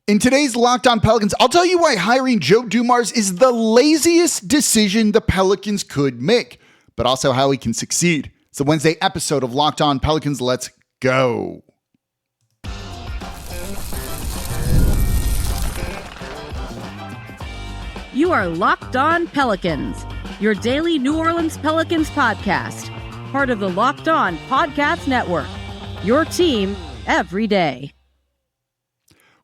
In today's Locked On Pelicans, I'll tell you why hiring Joe Dumars is the laziest decision the Pelicans could make, but also how he can succeed. It's the Wednesday episode of Locked On Pelicans. Let's go. You are Locked On Pelicans, your daily New Orleans Pelicans podcast, part of the Locked On Podcast Network, your team every day.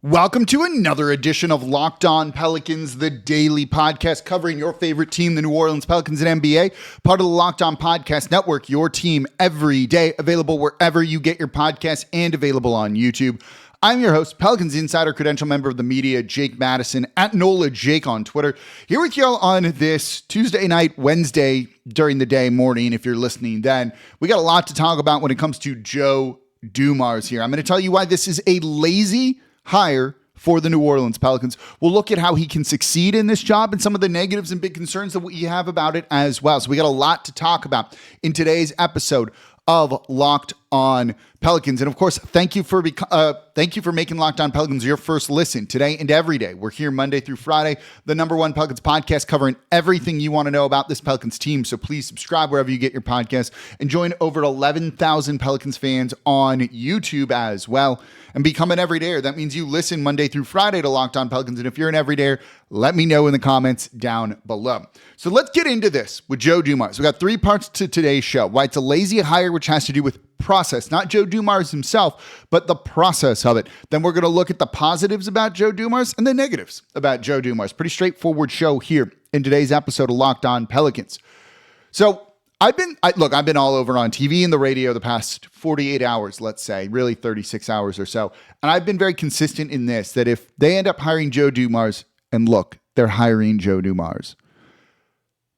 Welcome to another edition of Locked On Pelicans, the daily podcast covering your favorite team, the New Orleans Pelicans and NBA, part of the Locked On Podcast Network, your team every day, available wherever you get your podcasts and available on YouTube. I'm your host, Pelicans Insider, credential member of the media, Jake Madison, at NOLA Jake on Twitter, here with y'all on this Tuesday night, Wednesday during the day, morning, if you're listening then. We got a lot to talk about when it comes to Joe Dumars here. I'm going to tell you why this is a lazy hire for the New Orleans Pelicans. We'll look at how he can succeed in this job and some of the negatives and big concerns that we have about it as well. So we got a lot to talk about in today's episode of Locked On Pelicans. And of course, thank you for making Locked On Pelicans your first listen today and every day. We're here Monday through Friday, the number one Pelicans podcast covering everything you want to know about this Pelicans team. So please subscribe wherever you get your podcast and join over 11,000 Pelicans fans on YouTube as well. And become an everydayer. That means you listen Monday through Friday to Locked On Pelicans. And if you're an everydayer, let me know in the comments down below. So let's get into this with Joe Dumars. We got three parts to today's show. Why it's a lazy hire, which has to do with process, not Joe Dumars himself, but the process of it. Then we're going to look at the positives about Joe Dumars and the negatives about Joe Dumars. Pretty straightforward show here in today's episode of Locked On Pelicans. So I've been all over on TV and the radio the past 48 hours, let's say, really 36 hours or so. And I've been very consistent in this, that if they end up hiring Joe Dumars, and look, they're hiring Joe Dumars.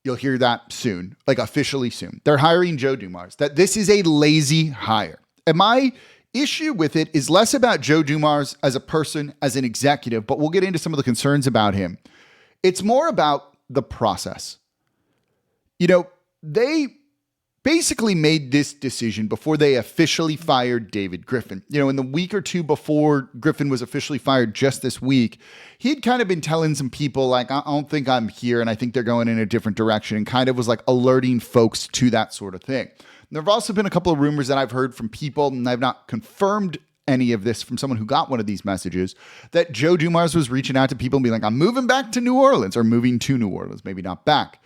You'll hear that soon, like officially soon. They're hiring Joe Dumars, that this is a lazy hire. And my issue with it is less about Joe Dumars as a person, as an executive, but we'll get into some of the concerns about him. It's more about the process. You know, they basically made this decision before they officially fired David Griffin. You know, in the week or two before Griffin was officially fired just this week, he had kind of been telling some people like, I don't think I'm here and I think they're going in a different direction, and kind of was like alerting folks to that sort of thing. There have also been a couple of rumors that I've heard from people, and I've not confirmed any of this from someone who got one of these messages, that Joe Dumars was reaching out to people and being like, I'm moving back to New Orleans, or moving to New Orleans, maybe not back.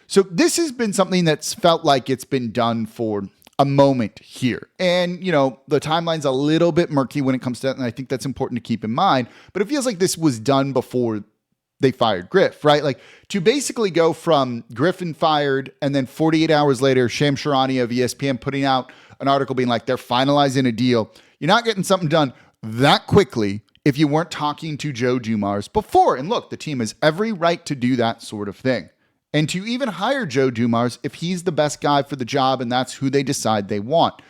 So this has been something that's felt like it's been done for a moment here. And, you know, the timeline's a little bit murky when it comes to that, and I think that's important to keep in mind. But it feels like this was done before they fired Griff, right? Like, to basically go from Griffin fired and then 48 hours later, Shams Charania of ESPN putting out an article being like, they're finalizing a deal. You're not getting something done that quickly if you weren't talking to Joe Dumars before. And look, the team has every right to do that sort of thing. And to even hire Joe Dumars if he's the best guy for the job and that's who they decide they want.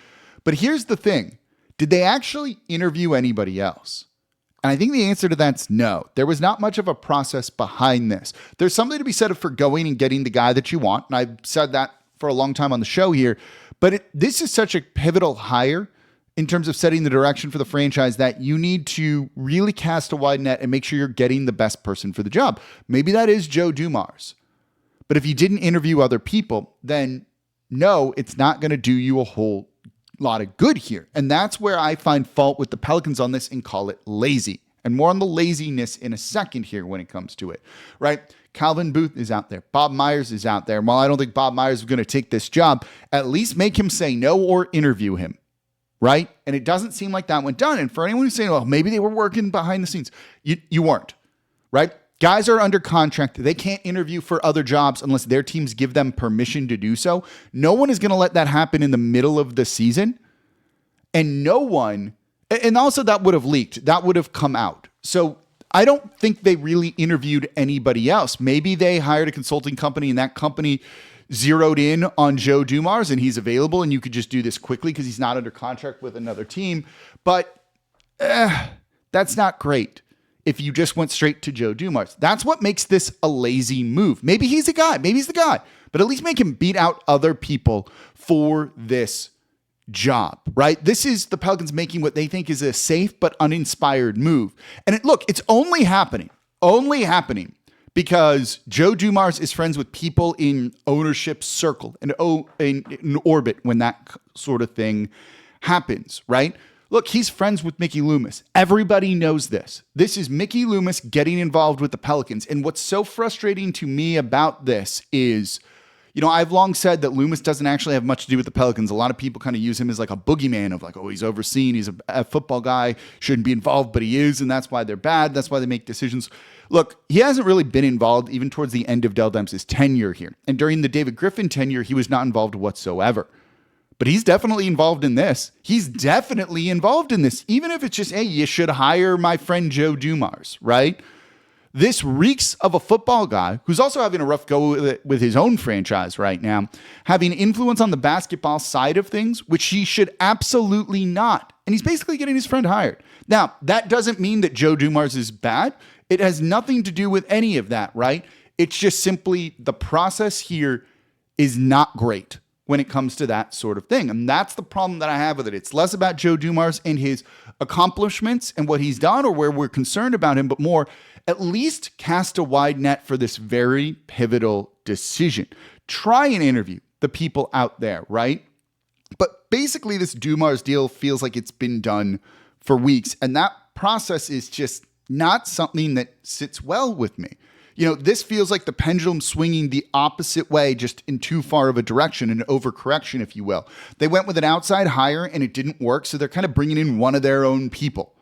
But here's the thing. Did they actually interview anybody else? And I think the answer to that's no. There was not much of a process behind this. There's something to be said for going and getting the guy that you want. And I've said that for a long time on the show here. But this is such a pivotal hire in terms of setting the direction for the franchise that you need to really cast a wide net and make sure you're getting the best person for the job. Maybe that is Joe Dumars. But if you didn't interview other people, then no, it's not going to do you a whole lot of good here. And that's where I find fault with the Pelicans on this and call it lazy. And more on the laziness in a second here when it comes to it, right? Calvin Booth is out there. Bob Myers is out there. And while I don't think Bob Myers is going to take this job, at least make him say no or interview him, right? And it doesn't seem like that went done. And for anyone who's saying, well, maybe they were working behind the scenes, you weren't, right? Guys are under contract. They can't interview for other jobs unless their teams give them permission to do so. No one is going to let that happen in the middle of the season. And no one, and also that would have leaked. That would have come out. So I don't think they really interviewed anybody else. Maybe they hired a consulting company and that company zeroed in on Joe Dumars and he's available and you could just do this quickly because he's not under contract with another team. But that's not great. If you just went straight to Joe Dumars. That's what makes this a lazy move. Maybe he's a guy. Maybe he's the guy. But at least make him beat out other people for this job, right? This is the Pelicans making what they think is a safe but uninspired move. And it's only happening because Joe Dumars is friends with people in ownership circle and in orbit when that sort of thing happens, right? Look, he's friends with Mickey Loomis. Everybody knows this. This is Mickey Loomis getting involved with the Pelicans. And what's so frustrating to me about this is, I've long said that Loomis doesn't actually have much to do with the Pelicans. A lot of people kind of use him as like a boogeyman of like, oh, he's overseen. He's a football guy, shouldn't be involved, but he is. And that's why they're bad. That's why they make decisions. Look, he hasn't really been involved even towards the end of Dell Demps' tenure here. And during the David Griffin tenure, he was not involved whatsoever. But he's definitely involved in this. Even if it's just, hey, you should hire my friend Joe Dumars, right? This reeks of a football guy who's also having a rough go with his own franchise right now, having influence on the basketball side of things, which he should absolutely not. And he's basically getting his friend hired. Now, that doesn't mean that Joe Dumars is bad. It has nothing to do with any of that, right? It's just simply the process here is not great when it comes to that sort of thing. And that's the problem that I have with it. It's less about Joe Dumars and his accomplishments and what he's done or where we're concerned about him, but more, at least cast a wide net for this very pivotal decision. Try and interview the people out there, right? But basically, this Dumars deal feels like it's been done for weeks, and that process is just not something that sits well with me. This feels like the pendulum swinging the opposite way, just in too far of a direction, an overcorrection, if you will. They went with an outside hire and it didn't work, so they're kind of bringing in one of their own people.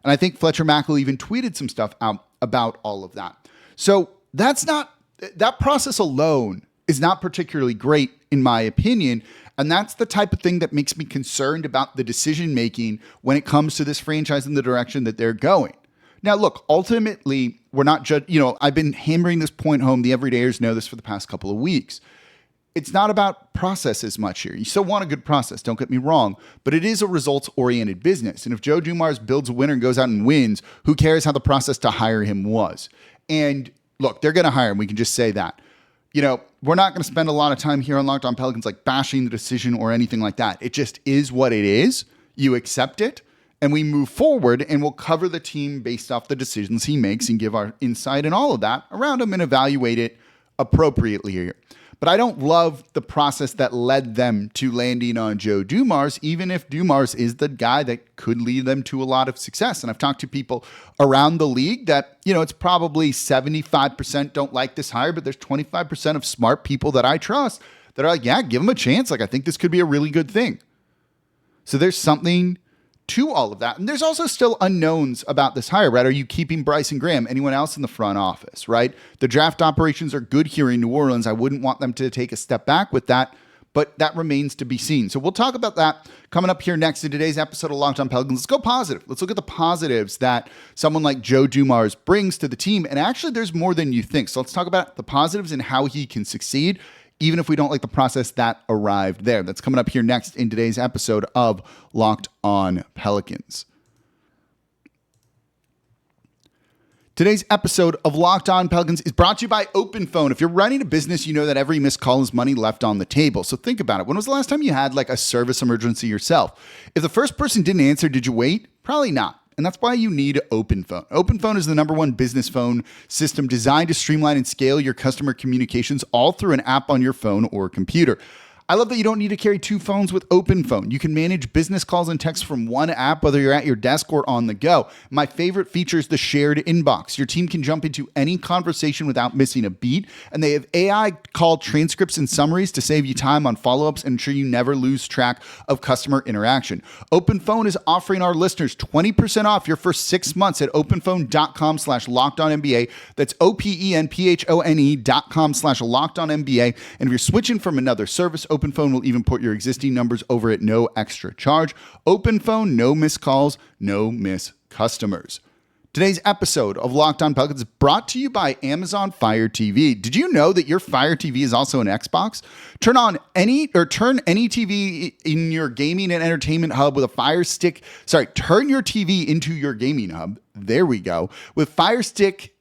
And I think Fletcher Mackel even tweeted some stuff out about all of that. So that process alone is not particularly great, in my opinion. And that's the type of thing that makes me concerned about the decision-making when it comes to this franchise and the direction that they're going. Now, look, ultimately, we're not I've been hammering this point home. The everydayers know this for the past couple of weeks. It's not about process as much here. You still want a good process, don't get me wrong, but it is a results-oriented business. And if Joe Dumars builds a winner and goes out and wins, who cares how the process to hire him was? And look, they're going to hire him. We can just say that. We're not going to spend a lot of time here on Locked On Pelicans like bashing the decision or anything like that. It just is what it is. You accept it, and we move forward, and we'll cover the team based off the decisions he makes and give our insight and all of that around him and evaluate it appropriately here. But I don't love the process that led them to landing on Joe Dumars, even if Dumars is the guy that could lead them to a lot of success. And I've talked to people around the league that, it's probably 75% don't like this hire, but there's 25% of smart people that I trust that are like, yeah, give him a chance. Like, I think this could be a really good thing. So there's something to all of that. And there's also still unknowns about this hire, right? Are you keeping Bryson Graham? Anyone else in the front office, right? The draft operations are good here in New Orleans. I wouldn't want them to take a step back with that, but that remains to be seen. So we'll talk about that coming up here next in today's episode of Locked On Pelicans. Let's go positive. Let's look at the positives that someone like Joe Dumars brings to the team. And actually, there's more than you think. So let's talk about the positives and how he can succeed, even if we don't like the process that arrived there. That's coming up here next in today's episode of Locked On Pelicans. Today's episode of Locked On Pelicans is brought to you by OpenPhone. If you're running a business, you know that every missed call is money left on the table. So think about it. When was the last time you had like a service emergency yourself? If the first person didn't answer, did you wait? Probably not. And that's why you need OpenPhone. OpenPhone is the #1 business phone system designed to streamline and scale your customer communications all through an app on your phone or computer. I love that you don't need to carry two phones with OpenPhone. You can manage business calls and texts from one app, whether you're at your desk or on the go. My favorite feature is the shared inbox. Your team can jump into any conversation without missing a beat, and they have AI call transcripts and summaries to save you time on follow-ups and ensure you never lose track of customer interaction. OpenPhone is offering our listeners 20% off your first 6 months at openphone.com/lockedonnba. That's openphone.com/lockedonnba. And if you're switching from another service, OpenPhone will even put your existing numbers over at no extra charge. OpenPhone, no missed calls, no missed customers. Today's episode of Locked On Pelicans is brought to you by Amazon Fire TV. Did you know that your Fire TV is also an Xbox? Turn any TV in your gaming and entertainment hub with a Fire Stick. Turn your TV into your gaming hub. There we go. With Fire Stick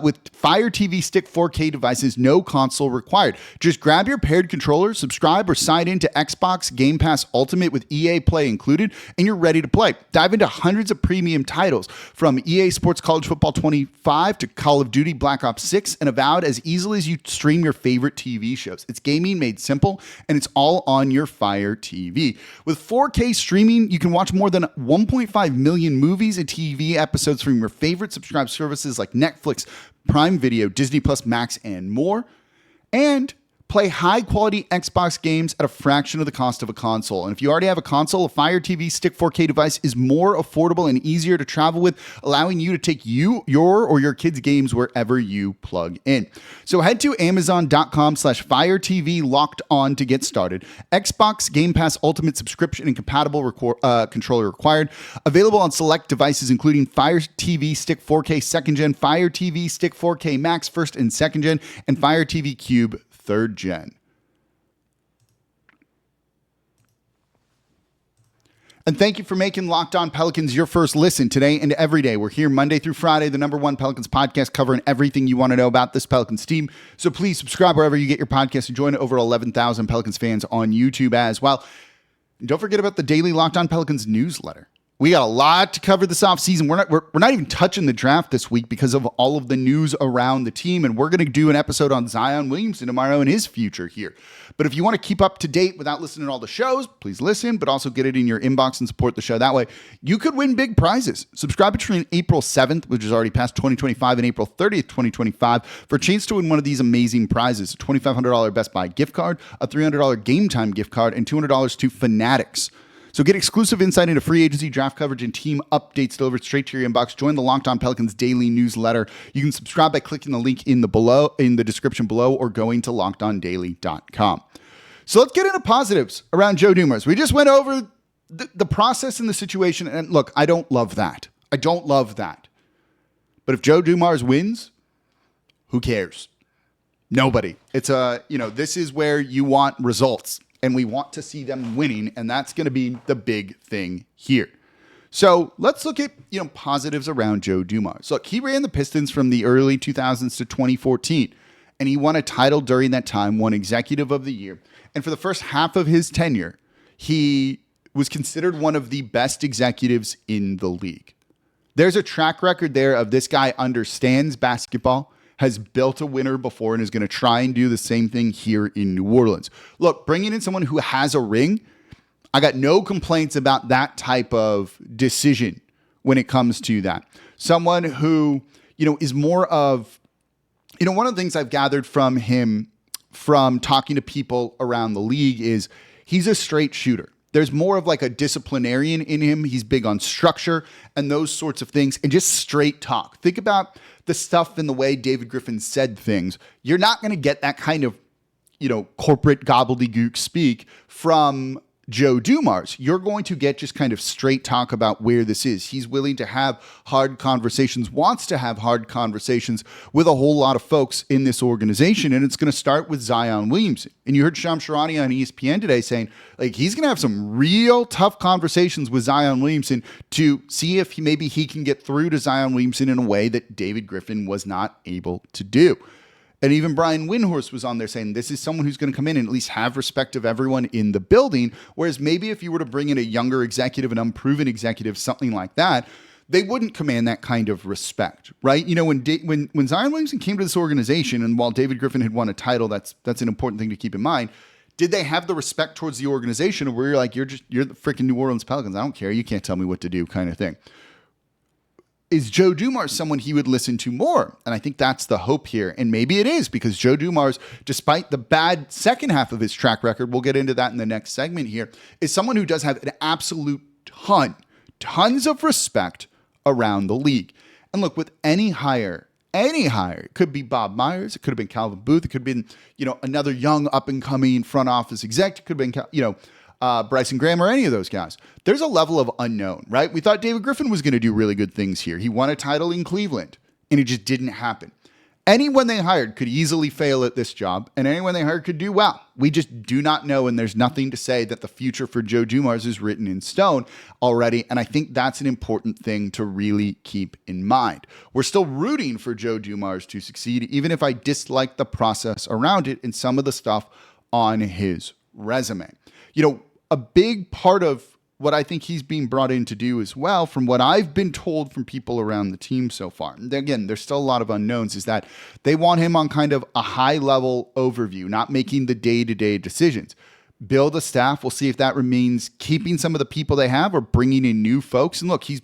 with Fire TV Stick 4K devices, no console required. Just grab your paired controller, subscribe, or sign in to Xbox Game Pass Ultimate with EA Play included, and you're ready to play. Dive into hundreds of premium titles from EA Sports College Football 25 to Call of Duty Black Ops 6 and Avowed as easily as you stream your favorite TV shows. It's gaming made simple, and it's all on your Fire TV. With 4K streaming, you can watch more than 1.5 million movies and TV episodes from your favorite subscribed services like Netflix, Prime Video, Disney Plus, Max, and more. And play high-quality Xbox games at a fraction of the cost of a console. And if you already have a console, a Fire TV Stick 4K device is more affordable and easier to travel with, allowing you to take your or your kids' games wherever you plug in. So head to Amazon.com/Fire TV Locked On to get started. Xbox Game Pass Ultimate subscription and compatible controller required. Available on select devices including Fire TV Stick 4K 2nd Gen, Fire TV Stick 4K Max 1st and 2nd Gen, and Fire TV Cube 3rd Gen. And thank you for making Locked On Pelicans your first listen today and every day. We're here Monday through Friday, the #1 Pelicans podcast, covering everything you want to know about this Pelicans team. So please subscribe wherever you get your podcast and join over 11,000 Pelicans fans on YouTube as well. And don't forget about the daily Locked On Pelicans newsletter. We got a lot to cover this offseason. We're not even touching the draft this week because of all of the news around the team, and we're going to do an episode on Zion Williamson tomorrow and his future here. But if you want to keep up to date without listening to all the shows, please listen, but also get it in your inbox and support the show that way. You could win big prizes. Subscribe between April 7th, which is already past 2025, and April 30th, 2025, for a chance to win one of these amazing prizes: a $2,500 Best Buy gift card, a $300 Game Time gift card, and $200 to Fanatics. So get exclusive insight into free agency, draft coverage, and team updates delivered straight to your inbox. Join the Locked On Pelicans daily newsletter. You can subscribe by clicking the link in the description below or going to lockedondaily.com. So let's get into positives around Joe Dumars. We just went over the process and the situation, and look, I don't love that. But if Joe Dumars wins, who cares? Nobody. It's this is where you want results. And we want to see them winning, and that's going to be the big thing here. So let's look at positives around Joe Dumars. Look, he ran the Pistons from the early 2000s to 2014, and he won a title during that time, won Executive of the Year. And for the first half of his tenure, he was considered one of the best executives in the league. There's a track record there of this guy understands basketball, has built a winner before, and is going to try and do the same thing here in New Orleans. Look, bringing in someone who has a ring, I got no complaints about that type of decision when it comes to that. Someone who, is more of, one of the things I've gathered from him from talking to people around the league is he's a straight shooter. There's more of like a disciplinarian in him. He's big on structure and those sorts of things and just straight talk. Think about the stuff and the way David Griffin said things. You're not going to get that kind of, corporate gobbledygook speak from Joe Dumars. You're going to get just kind of straight talk about where this is. He's willing to have hard conversations, wants to have hard conversations with a whole lot of folks in this organization. And it's going to start with Zion Williamson. And you heard Shams Charania on ESPN today saying, he's going to have some real tough conversations with Zion Williamson to see if maybe he can get through to Zion Williamson in a way that David Griffin was not able to do. And even Brian Windhorst was on there saying this is someone who's going to come in and at least have respect of everyone in the building. Whereas maybe if you were to bring in a younger executive, an unproven executive, something like that, they wouldn't command that kind of respect, right? When Zion Williamson came to this organization, and while David Griffin had won a title, that's an important thing to keep in mind. Did they have the respect towards the organization where you're like, you're the freaking New Orleans Pelicans. I don't care. You can't tell me what to do kind of thing. Is Joe Dumars someone he would listen to more? And I think that's the hope here. And maybe it is, because Joe Dumars, despite the bad second half of his track record, we'll get into that in the next segment here, is someone who does have an absolute tons of respect around the league. And look, with any hire, it could be Bob Myers, it could have been Calvin Booth, it could have been, another young up-and-coming front office exec, it could have been, Bryson Graham or any of those guys. There's a level of unknown, right? We thought David Griffin was going to do really good things here. He won a title in Cleveland, and it just didn't happen. Anyone they hired could easily fail at this job, and anyone they hired could do well. We just do not know, and there's nothing to say that the future for Joe Dumars is written in stone already, and I think that's an important thing to really keep in mind. We're still rooting for Joe Dumars to succeed, even if I dislike the process around it and some of the stuff on his resume. A big part of what I think he's being brought in to do as well, from what I've been told from people around the team so far, and again, there's still a lot of unknowns, is that they want him on kind of a high-level overview, not making the day-to-day decisions. Build a staff. We'll see if that remains keeping some of the people they have or bringing in new folks. And look, he's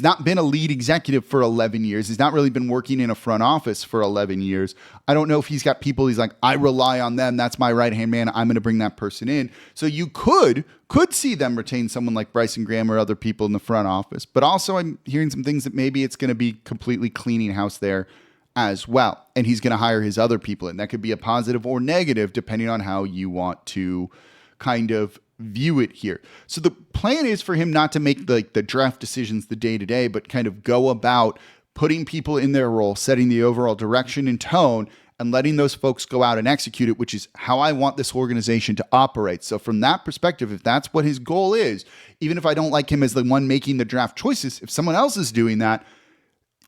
not been a lead executive for 11 years. He's not really been working in a front office for 11 years. I don't know if he's got people he's like, I rely on them. That's my right-hand man. I'm going to bring that person in. So you could see them retain someone like Bryson Graham or other people in the front office. But also I'm hearing some things that maybe it's going to be completely cleaning house there as well. And he's going to hire his other people. And that could be a positive or negative depending on how you want to kind of view it here. So the plan is for him not to make the draft decisions the day-to-day, but kind of go about putting people in their role, setting the overall direction and tone, and letting those folks go out and execute it, which is how I want this organization to operate. So from that perspective, if that's what his goal is, even if I don't like him as the one making the draft choices, if someone else is doing that,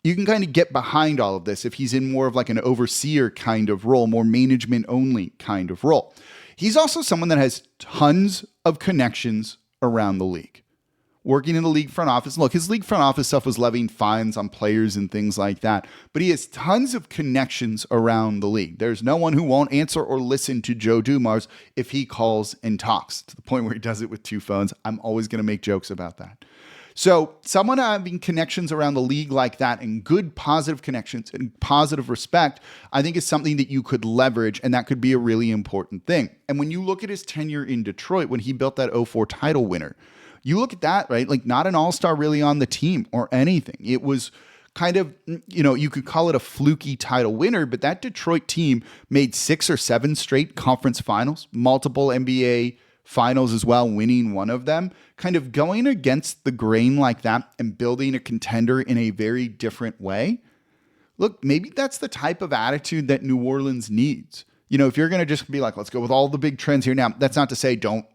you can kind of get behind all of this if he's in more of like an overseer kind of role, more management only kind of role. He's also someone that has tons of connections around the league. Working in the league front office. Look, his league front office stuff was levying fines on players and things like that, but he has tons of connections around the league. There's no one who won't answer or listen to Joe Dumars if he calls and talks, to the point where he does it with 2 phones. I'm always going to make jokes about that. So someone having connections around the league like that, and good positive connections and positive respect, I think is something that you could leverage, and that could be a really important thing. And when you look at his tenure in Detroit, when he built that 2004 title winner, you look at that, right? Like, not an all-star really on the team or anything. It was kind of, you could call it a fluky title winner, but that Detroit team made 6 or 7 straight conference finals, multiple NBA finals as well, winning one of them. Kind of going against the grain like that and building a contender in a very different way. Look, maybe that's the type of attitude that New Orleans needs. If you're going to just be like, let's go with all the big trends here. Now, that's not to say don't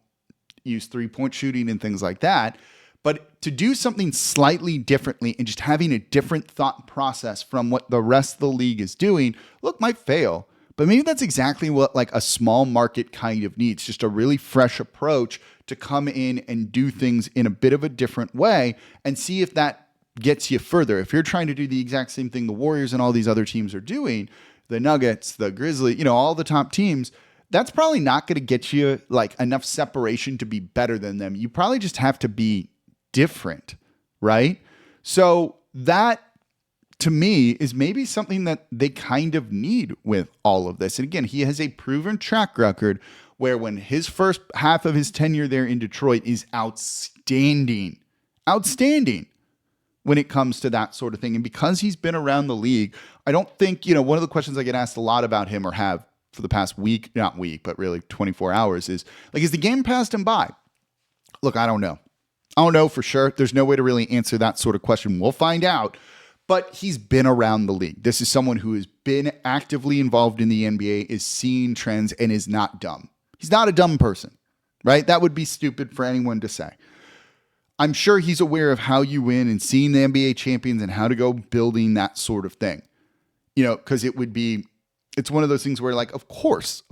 use 3-point shooting and things like that, but to do something slightly differently and just having a different thought process from what the rest of the league is doing, look, might fail. But maybe that's exactly what like a small market kind of needs, just a really fresh approach to come in and do things in a bit of a different way and see if that gets you further. If you're trying to do the exact same thing the Warriors and all these other teams are doing, the Nuggets, the Grizzlies, all the top teams, that's probably not going to get you like enough separation to be better than them. You probably just have to be different, right? So that, to me, is maybe something that they kind of need with all of this. And again, he has a proven track record where when his first half of his tenure there in Detroit is outstanding when it comes to that sort of thing. And because he's been around the league, I don't think, one of the questions I get asked a lot about him, or have for the past week, not week, but really 24 hours, is like, is the game passed him by? Look, I don't know. I don't know for sure. There's no way to really answer that sort of question. We'll find out. But he's been around the league. This is someone who has been actively involved in the NBA, is seeing trends, and is not dumb. He's not a dumb person, right? That would be stupid for anyone to say. I'm sure he's aware of how you win and seeing the NBA champions and how to go building that sort of thing. Because it's one of those things where like, of course,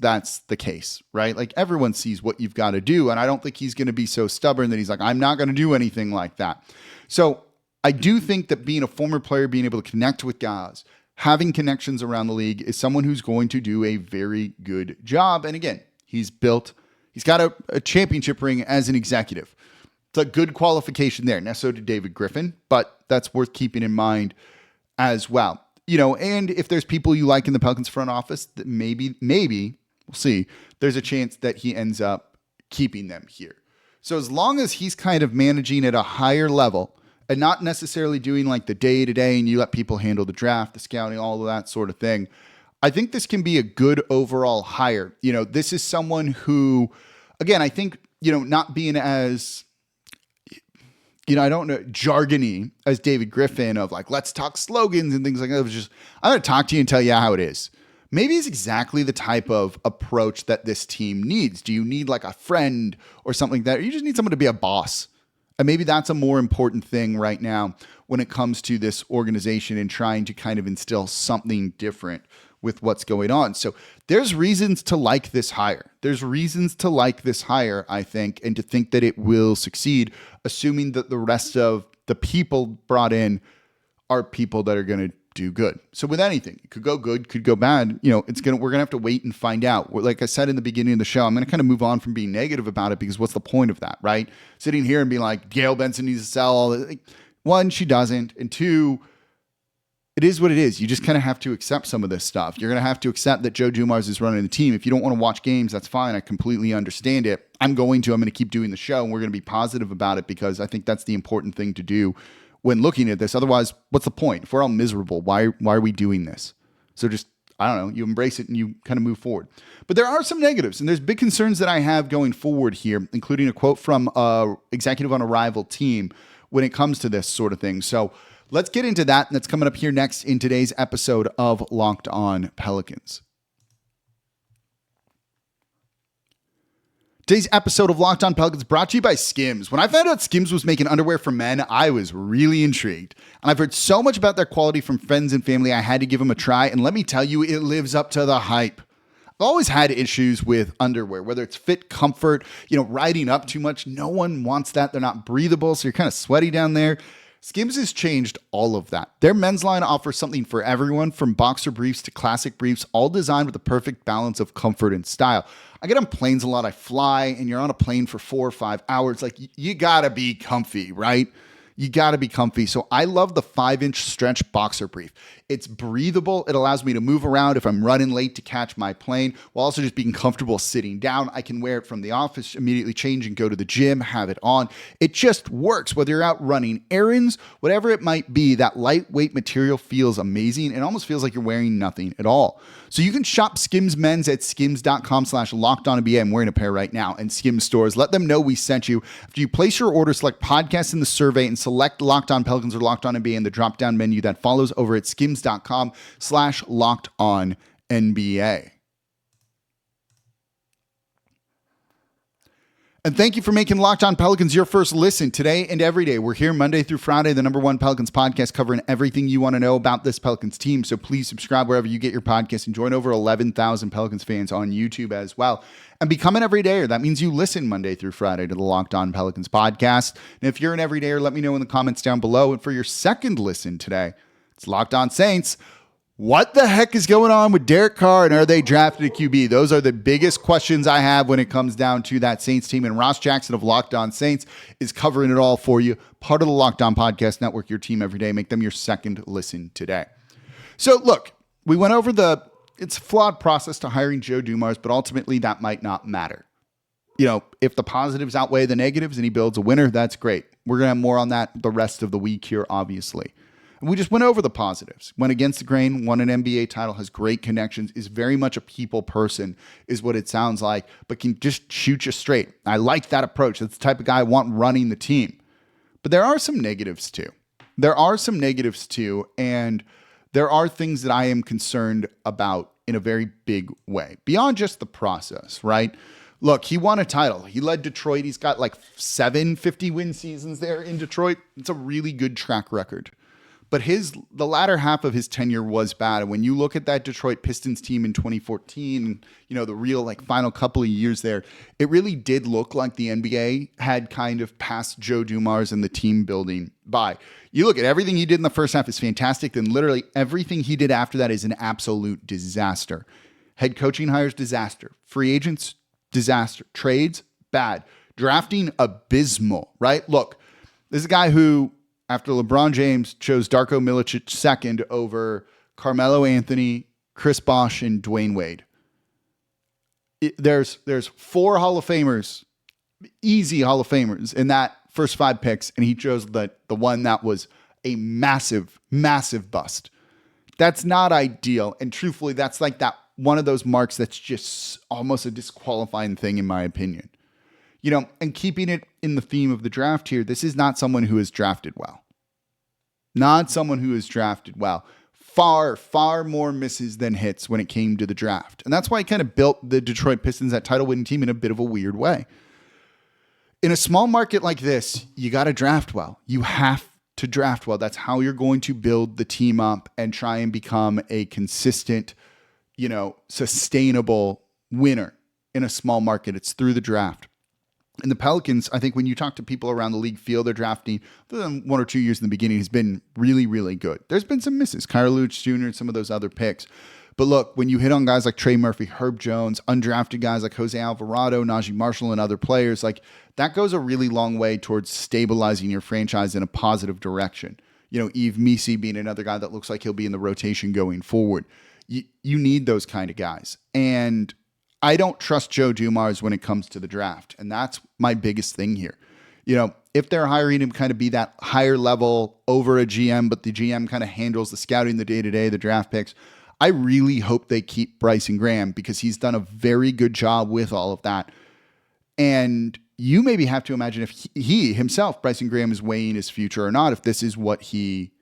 that's the case, right? Like, everyone sees what you've got to do. And I don't think he's going to be so stubborn that he's like, I'm not going to do anything like that. So I do think that being a former player, being able to connect with guys, having connections around the league, is someone who's going to do a very good job. And again, he's got a championship ring as an executive. It's a good qualification there. Now, so did David Griffin, but that's worth keeping in mind as well. And if there's people you like in the Pelicans front office, that maybe, we'll see, there's a chance that he ends up keeping them here. So as long as he's kind of managing at a higher level, and not necessarily doing like the day-to-day, and you let people handle the draft, the scouting, all of that sort of thing, I think this can be a good overall hire. This is someone who, again, I think, not being as, I don't know, jargony as David Griffin of like, let's talk slogans and things like that. It was just, I'm going to talk to you and tell you how it is. Maybe it's exactly the type of approach that this team needs. Do you need like a friend or something like that? Or you just need someone to be a boss? And maybe that's a more important thing right now when it comes to this organization and trying to kind of instill something different with what's going on. So there's reasons to like this hire. There's reasons to like this hire, I think, and to think that it will succeed, assuming that the rest of the people brought in are people that are going to do good. So with anything, it could go good, could go bad. We're going to have to wait and find out. Like I said in the beginning of the show, I'm going to kind of move on from being negative about it, because what's the point of that, right? Sitting here and being like, Gail Benson needs to sell all this. One, she doesn't. And two, it is what it is. You just kind of have to accept some of this stuff. You're going to have to accept that Joe Dumars is running the team. If you don't want to watch games, that's fine. I completely understand it. I'm going to keep doing the show, and we're going to be positive about it, because I think that's the important thing to do when looking at this. Otherwise, what's the point? If we're all miserable, why are we doing this? So just, I don't know, you embrace it and you kind of move forward. But there are some negatives, and there's big concerns that I have going forward here, including a quote from an executive on a rival team when it comes to this sort of thing. So let's get into that, and that's coming up here next in today's episode of Locked On Pelicans. Today's episode of Locked On Pelicans brought to you by Skims. When I found out Skims was making underwear for men, I was really intrigued. And I've heard so much about their quality from friends and family, I had to give them a try. And let me tell you, it lives up to the hype. I've always had issues with underwear, whether it's fit, comfort, riding up too much. No one wants that. They're not breathable, so you're kind of sweaty down there. Skims has changed all of that. Their men's line offers something for everyone, from boxer briefs to classic briefs, all designed with the perfect balance of comfort and style. I get on planes a lot. I fly, and you're on a plane for 4 or 5 hours. Like, you gotta be comfy, right? You gotta be comfy. So I love the 5-inch stretch boxer brief. It's breathable. It allows me to move around if I'm running late to catch my plane, while also just being comfortable sitting down. I can wear it from the office, immediately change and go to the gym, have it on. It just works. Whether you're out running errands, whatever it might be, that lightweight material feels amazing. It almost feels like you're wearing nothing at all. So you can shop Skims Men's at skims.com/LockedOnNBA. I'm wearing a pair right now. And Skims stores, let them know we sent you. After you place your order, select podcast in the survey and select Locked On Pelicans or Locked On NBA in the drop-down menu that follows over at skims.com/LockedOnNBA. And thank you for making Locked On Pelicans your first listen today and every day. We're here Monday through Friday, the #1 Pelicans podcast, covering everything you want to know about this Pelicans team. So please subscribe wherever you get your podcast and join over 11,000 Pelicans fans on YouTube as well. And become an everydayer. That means you listen Monday through Friday to the Locked On Pelicans podcast. And if you're an everydayer, let me know in the comments down below. And for your second listen today, it's Locked On Saints. What the heck is going on with Derek Carr, and are they drafted a QB? Those are the biggest questions I have when it comes down to that Saints team. And Ross Jackson of Locked On Saints is covering it all for you. Part of the Locked On Podcast Network, your team every day. Make them your second listen today. So look, we went over it's a flawed process to hiring Joe Dumars, but ultimately that might not matter. If the positives outweigh the negatives and he builds a winner, that's great. We're going to have more on that the rest of the week here, obviously. We just went over the positives. Went against the grain, won an NBA title, has great connections, is very much a people person, is what it sounds like, but can just shoot you straight. I like that approach. That's the type of guy I want running the team. But there are some negatives too. And there are things that I am concerned about in a very big way, beyond just the process, right? Look, he won a title. He led Detroit. He's got like 7 50-win seasons there in Detroit. It's a really good track record. But the latter half of his tenure was bad. And when you look at that Detroit Pistons team in 2014, the real final couple of years there, it really did look like the NBA had kind of passed Joe Dumars and the team building by. You look at everything he did in the first half is fantastic. Then literally everything he did after that is an absolute disaster. Head coaching hires, disaster. Free agents, disaster. Trades, bad. Drafting, abysmal, right? Look, this is a guy who, after LeBron James, chose Darko Milicic second over Carmelo Anthony, Chris Bosh, and Dwayne Wade. There's 4 Hall of Famers, easy Hall of Famers in that first 5 picks, and he chose the one that was a massive, massive bust. That's not ideal, and truthfully, that's like that one of those marks that's just almost a disqualifying thing in my opinion. And keeping it in the theme of the draft here, this is not someone who is drafted well. Not someone who is drafted well. Far, far more misses than hits when it came to the draft. And that's why he kind of built the Detroit Pistons, that title-winning team, in a bit of a weird way. In a small market like this, you got to draft well. You have to draft well. That's how you're going to build the team up and try and become a consistent, sustainable winner in a small market. It's through the draft. And the Pelicans, I think when you talk to people around the league, feel their drafting, other than 1 or 2 years in the beginning, has been really, really good. There's been some misses, Kyle Lewis Jr. and some of those other picks. But look, when you hit on guys like Trey Murphy, Herb Jones, undrafted guys like Jose Alvarado, Najee Marshall, and other players, like that goes a really long way towards stabilizing your franchise in a positive direction. Yves Missi being another guy that looks like he'll be in the rotation going forward. You need those kind of guys. And I don't trust Joe Dumars when it comes to the draft. And that's my biggest thing here. If they're hiring him kind of be that higher level over a GM, but the GM kind of handles the scouting, the day-to-day, the draft picks, I really hope they keep Bryson Graham because he's done a very good job with all of that. And you maybe have to imagine if he himself, Bryson Graham, is weighing his future or not, if this is what he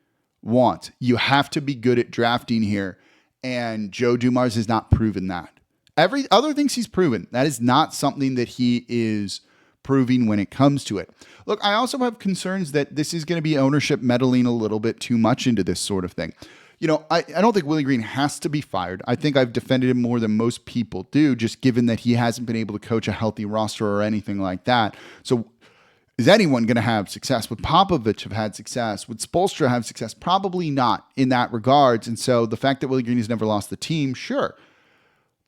wants. You have to be good at drafting here. And Joe Dumars has not proven that. Every other things he's proven, that is not something that he is proving when it comes to it. Look, I also have concerns that this is going to be ownership meddling a little bit too much into this sort of thing. I don't think Willie Green has to be fired. I think I've defended him more than most people do, just given that he hasn't been able to coach a healthy roster or anything like that. So is anyone going to have success? Would Popovich have had success? Would Spoelstra have success? Probably not in that regards. And so the fact that Willie Green has never lost the team, sure.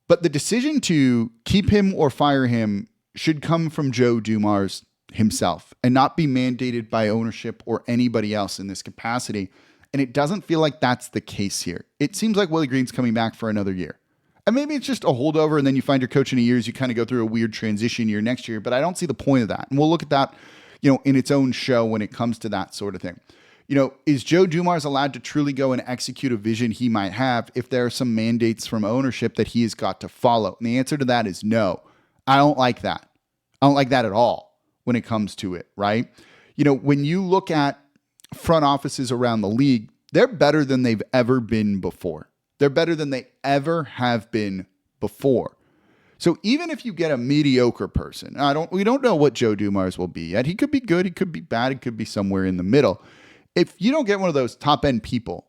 But the decision to keep him or fire him should come from Joe Dumars himself and not be mandated by ownership or anybody else in this capacity. And it doesn't feel like that's the case here. It seems like Willie Green's coming back for another year. And maybe it's just a holdover and then you find your coach in a year as you kind of go through a weird transition year next year. But I don't see the point of that. And we'll look at that, in its own show when it comes to that sort of thing. Is Joe Dumars allowed to truly go and execute a vision he might have if there are some mandates from ownership that he has got to follow? And the answer to that is no. I don't like that. I don't like that at all when it comes to it, right? When you look at front offices around the league, they're better than they've ever been before. They're better than they ever have been before. So even if you get a mediocre person, we don't know what Joe Dumars will be yet. He could be good, he could be bad, he could be somewhere in the middle. If you don't get one of those top end people,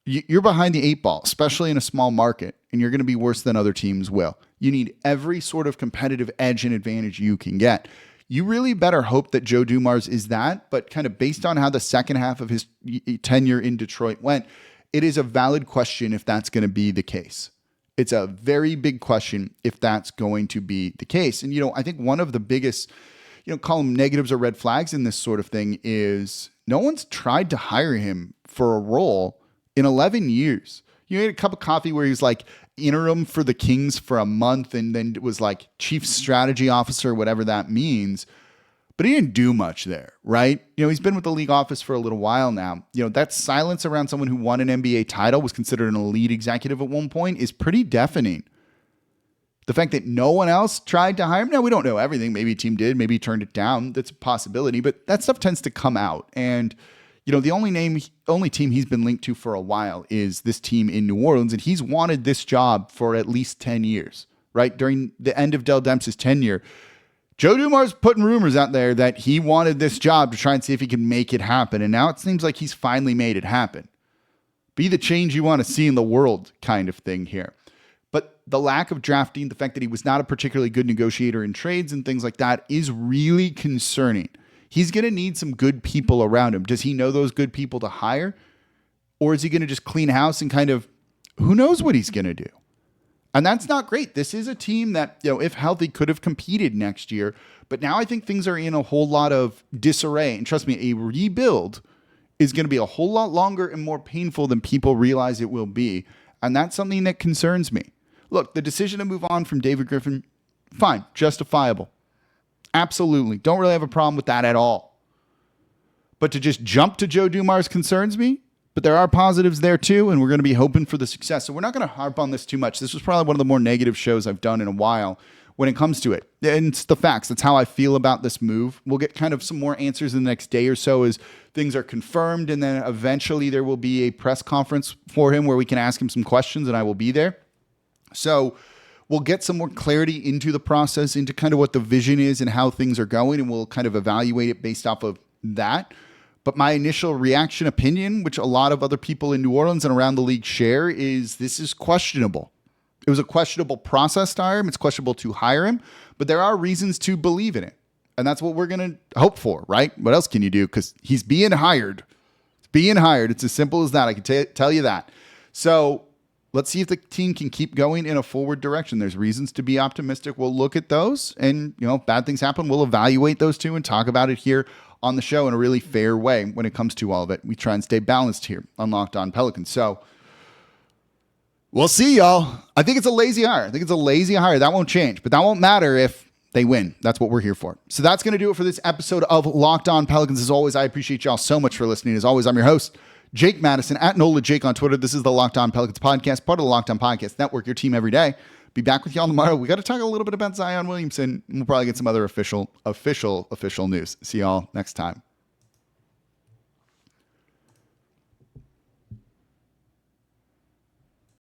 you're behind the 8 ball, especially in a small market, and you're going to be worse than other teams will. You need every sort of competitive edge and advantage you can get. You really better hope that Joe Dumars is that, but kind of based on how the second half of his tenure in Detroit went, it is a valid question if that's going to be the case. It's a very big question if that's going to be the case. And, I think one of the biggest, call them negatives or red flags in this sort of thing is no one's tried to hire him for a role in 11 years. You had a cup of coffee where he was like interim for the Kings for a month and then it was like chief strategy officer, whatever that means. But he didn't do much there, right? He's been with the league office for a little while now. That silence around someone who won an NBA title, was considered an elite executive at one point, is pretty deafening. The fact that no one else tried to hire him, now we don't know everything. Maybe a team did, maybe he turned it down. That's a possibility, but that stuff tends to come out. And the only team he's been linked to for a while is this team in New Orleans, and he's wanted this job for at least 10 years, right? During the end of Dell Demps' tenure, Joe Dumars putting rumors out there that he wanted this job to try and see if he can make it happen, and now it seems like he's finally made it happen. Be the change you want to see in the world kind of thing here. But the lack of drafting, the fact that he was not a particularly good negotiator in trades and things like that is really concerning. He's going to need some good people around him. Does he know those good people to hire? Or is he going to just clean house and kind of, who knows what he's going to do? And that's not great. This is a team that, if healthy, could have competed next year. But now I think things are in a whole lot of disarray. And trust me, a rebuild is going to be a whole lot longer and more painful than people realize it will be. And that's something that concerns me. Look, the decision to move on from David Griffin, fine, justifiable. Absolutely. Don't really have a problem with that at all. But to just jump to Joe Dumars concerns me. But there are positives there too, and we're going to be hoping for the success. So we're not going to harp on this too much. This was probably one of the more negative shows I've done in a while when it comes to it. And it's the facts. That's how I feel about this move. We'll get kind of some more answers in the next day or so as things are confirmed. And then eventually there will be a press conference for him where we can ask him some questions, and I will be there. So we'll get some more clarity into the process, into kind of what the vision is and how things are going. And we'll kind of evaluate it based off of that. But my initial reaction opinion, which a lot of other people in New Orleans and around the league share, is this is questionable. It was a questionable process to hire him. It's questionable to hire him, but there are reasons to believe in it. And that's what we're going to hope for, right? What else can you do? Because he's being hired. It's being hired. It's as simple as that. I can tell you that. So let's see if the team can keep going in a forward direction. There's reasons to be optimistic. We'll look at those, and if bad things happen, we'll evaluate those too and talk about it here on the show in a really fair way when it comes to all of it. We try and stay balanced here on Locked On Pelicans. So we'll see, y'all. I think it's a lazy hire. That won't change, but that won't matter if they win. That's what we're here for. So that's going to do it for this episode of Locked On Pelicans. As always, I appreciate y'all so much for listening. As always, I'm your host, Jake Madison, at NOLA Jake on Twitter. This is the Locked On Pelicans podcast, part of the Locked On Podcast Network, your team every day. Be back with y'all tomorrow. We got to talk a little bit about Zion Williamson. We'll probably get some other official news. See y'all next time.